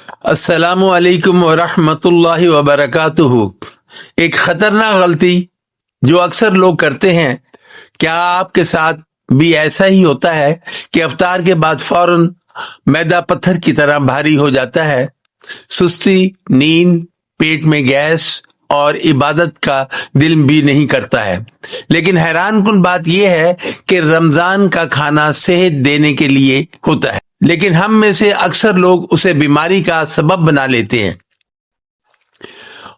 अस्सलामु अलैकुम वरहमतुल्लाहि वबरकातुहू। एक खतरनाक गलती जो अक्सर लोग करते हैं, क्या आपके साथ भी ऐसा ही होता है कि इफ्तार के बाद फौरन मैदा पत्थर की तरह भारी हो जाता है? सुस्ती, नींद, पेट में गैस और इबादत का दिल भी नहीं करता है। लेकिन हैरानकुन बात यह है कि रमजान का खाना सेहत देने के लिए होता है, लेकिन हम में से अक्सर लोग उसे बीमारी का सबब बना लेते हैं।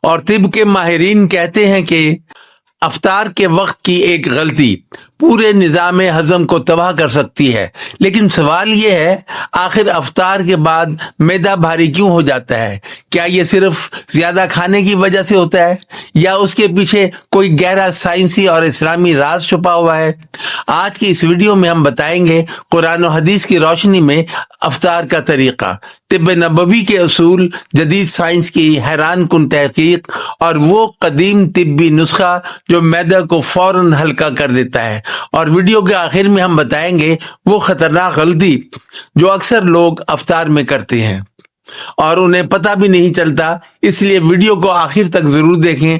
और तिब के माहिरीन कहते हैं कि अफ्तार के वक्त की एक गलती पूरे निज़ाम हजम को तबाह कर सकती है। लेकिन सवाल यह है, आखिर अफ्तार के बाद मैदा भारी क्यों हो जाता है? क्या ये सिर्फ ज्यादा खाने की वजह से होता है या उसके पीछे कोई गहरा साइंसी और इस्लामी राज छुपा हुआ है? आज की इस वीडियो में हम बताएंगे कुरान और हदीस की रोशनी में अफ्तार का तरीका, तिब्ब नबवी के उसूल, जदीद साइंस की हैरान कुन तहकीक और वो कदीम तिब्बी नुस्खा जो मैदा को फौरन हल्का कर देता है। और वीडियो के आखिर में हम बताएंगे वो खतरनाक गलती जो अक्सर लोग अफ्तार में करते हैं और उन्हें पता भी नहीं चलता, इसलिए वीडियो को आखिर तक जरूर देखें।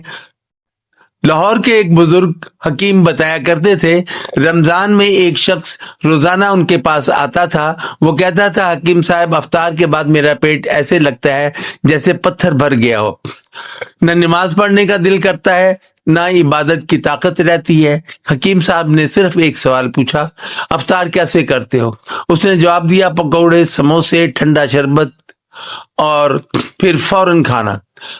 लाहौर के एक बुजुर्ग हकीम बताया करते थे, रमजान में एक शख्स रोजाना उनके पास आता था। वो कहता था, हकीम साहब, अफ्तार के बाद मेरा पेट ऐसे लगता है जैसे पत्थर भर गया हो। न नमाज पढ़ने का दिल करता है, ना इबादत की ताकत रहती है। हकीम साहब ने सिर्फ एक सवाल पूछा, अफ्तार कैसे करते हो? उसने जवाब दिया, पकौड़े, समोसे, ठंडा शरबत और फिर फौरन खाना।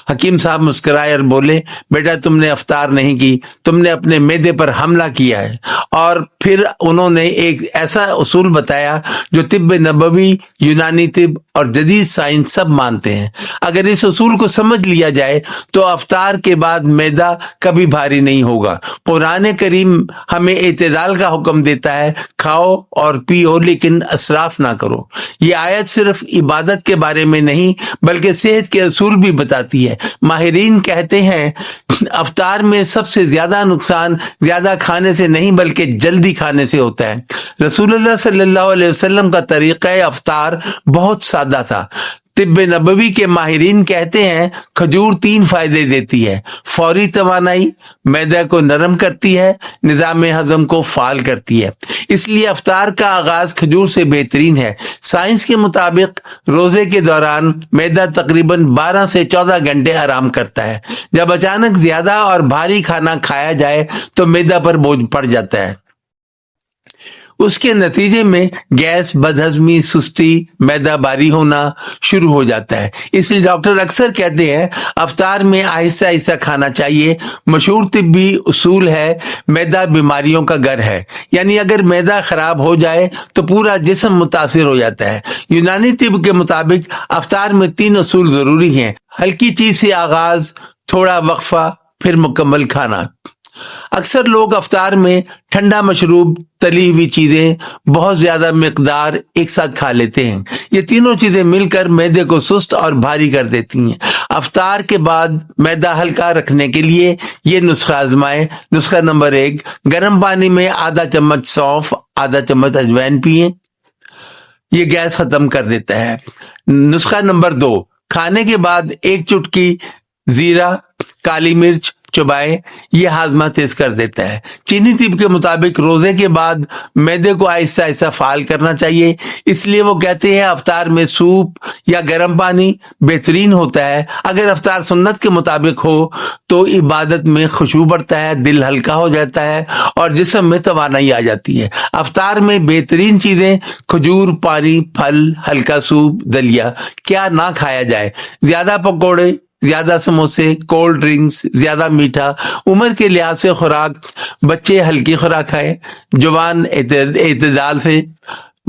हकीम साहब मुस्कुराए और बोले, बेटा, तुमने अफ्तार नहीं की, तुमने अपने मैदे पर हमला किया है। और फिर उन्होंने एक ऐसा उसूल बताया जो तिब्ब नबवी, यूनानी तिब और जदीद साइंस सब मानते हैं। अगर इस उसूल को समझ लिया जाए तो अफ्तार के बाद मैदा कभी भारी नहीं होगा। कुरान करीम हमें इत्तेदाल का हुक्म देता है, खाओ और पियो लेकिन असराफ ना करो। ये आयत सिर्फ इबादत के बारे में नहीं बल्कि सेहत के उसूल भी बताती है। माहिरीन कहते हैं, अफ्तार में सबसे ज्यादा नुकसान ज्यादा खाने से नहीं बल्कि जल्दी खाने से होता है। रसूलुल्लाह सल्लल्लाहु अलैहि वसल्लम का तरीका अफ्तार बहुत सादा था। तिब्ब नबवी के माहिरीन कहते हैं, खजूर 3 फायदे देती है: फौरी तवानाई, मैदा को नरम करती है, निजाम हजम को फाल करती है। इसलिए अफ्तार का आगाज खजूर से बेहतरीन है। साइंस के मुताबिक रोजे के दौरान मैदा तकरीबन 12 से 14 घंटे आराम करता है। जब अचानक ज्यादा और भारी खाना खाया जाए तो मैदा पर बोझ पड़ जाता है। उसके नतीजे में गैस, बदहजमी, सुस्ती, मैदा भारी होना शुरू हो जाता है। इसलिए डॉक्टर अक्सर कहते हैं, अफ्तार में आहिस्ता आहिस्ता खाना चाहिए। मशहूर तिब्बी उसूल है, मैदा बीमारियों का घर है, यानी अगर मैदा खराब हो जाए तो पूरा जिस्म मुतासिर हो जाता है। यूनानी तिब के मुताबिक अफ्तार में 3 उसूल जरूरी हैं: हल्की चीज से आगाज, थोड़ा वक्फा, फिर मुकम्मल खाना। अक्सर लोग अफ्तार में ठंडा मशरूब, तली हुई चीजें बहुत ज्यादा मिकदार एक साथ खा लेते हैं। ये तीनों चीजें मिलकर मैदे को सुस्त और भारी कर देती हैं। अफ्तार के बाद मैदा हल्का रखने के लिए ये नुस्खा आजमाएं। नुस्खा नंबर 1, गर्म पानी में आधा चम्मच सौंफ, आधा चम्मच अजवाइन पिए, ये गैस खत्म कर देता है। नुस्खा नंबर 2, खाने के बाद 1 चुटकी जीरा, काली मिर्च चबाए, ये हाजमा तेज कर देता है। चीनी तिब के मुताबिक रोजे के बाद मैदे को आहिस्ता आहिस्ता फाल करना चाहिए। इसलिए वो कहते हैं, अफ्तार में सूप या गर्म पानी बेहतरीन होता है। अगर अफ्तार सुन्नत के मुताबिक हो तो इबादत में खुशबू बढ़ता है, दिल हल्का हो जाता है और जिस्म में तवानाई आ जाती है। अफ्तार में बेहतरीन चीजें खजूर, पानी, फल, हल्का सूप, दलिया। क्या ना खाया जाए? ज्यादा पकौड़े, ज्यादा समोसे, कोल्ड ड्रिंक्स, ज्यादा मीठा। उम्र के लिहाज से खुराक, बच्चे हल्की खुराक खाएं, जवान एतदाल से,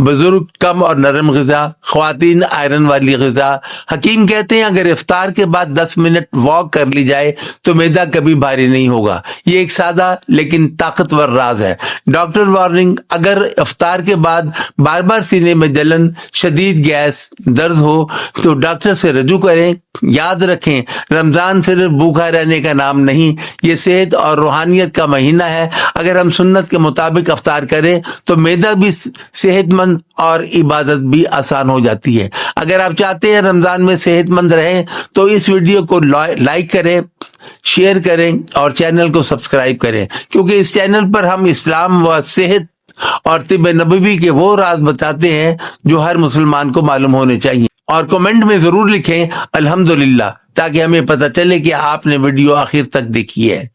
बुजुर्ग कम और नरम ग़िज़ा, ख्वातीन आयरन वाली ग़िज़ा। हकीम कहते हैं, अगर इफ्तार के बाद 10 मिनट वॉक कर ली जाए तो मैदा कभी भारी नहीं होगा। ये एक सादा लेकिन ताकतवर राज है। डॉक्टर वार्निंग, अगर इफ्तार के बाद बार बार सीने में जलन, शदीद गैस, दर्द हो तो डॉक्टर से रजू करें। याद रखें, रमजान सिर्फ भूखा रहने का नाम नहीं, ये सेहत और रूहानियत का महीना है। अगर हम सुन्नत के मुताबिक इफ्तार करें तो मैदा भी सेहतमंद رمضان اور عبادت بھی آسان ہو جاتی ہے۔ اگر آپ چاہتے ہیں رمضان میں صحت مند رہیں تو اس ویڈیو کو لائک کریں، شیئر کریں اور چینل کو سبسکرائب کریں، کیونکہ اس چینل پر ہم اسلام و صحت اور طب نبوی کے وہ راز بتاتے ہیں جو ہر مسلمان کو معلوم ہونے چاہیے۔ اور کمنٹ میں ضرور لکھیں الحمدللہ، تاکہ ہمیں پتہ چلے کہ آپ نے ویڈیو آخر تک دیکھی ہے۔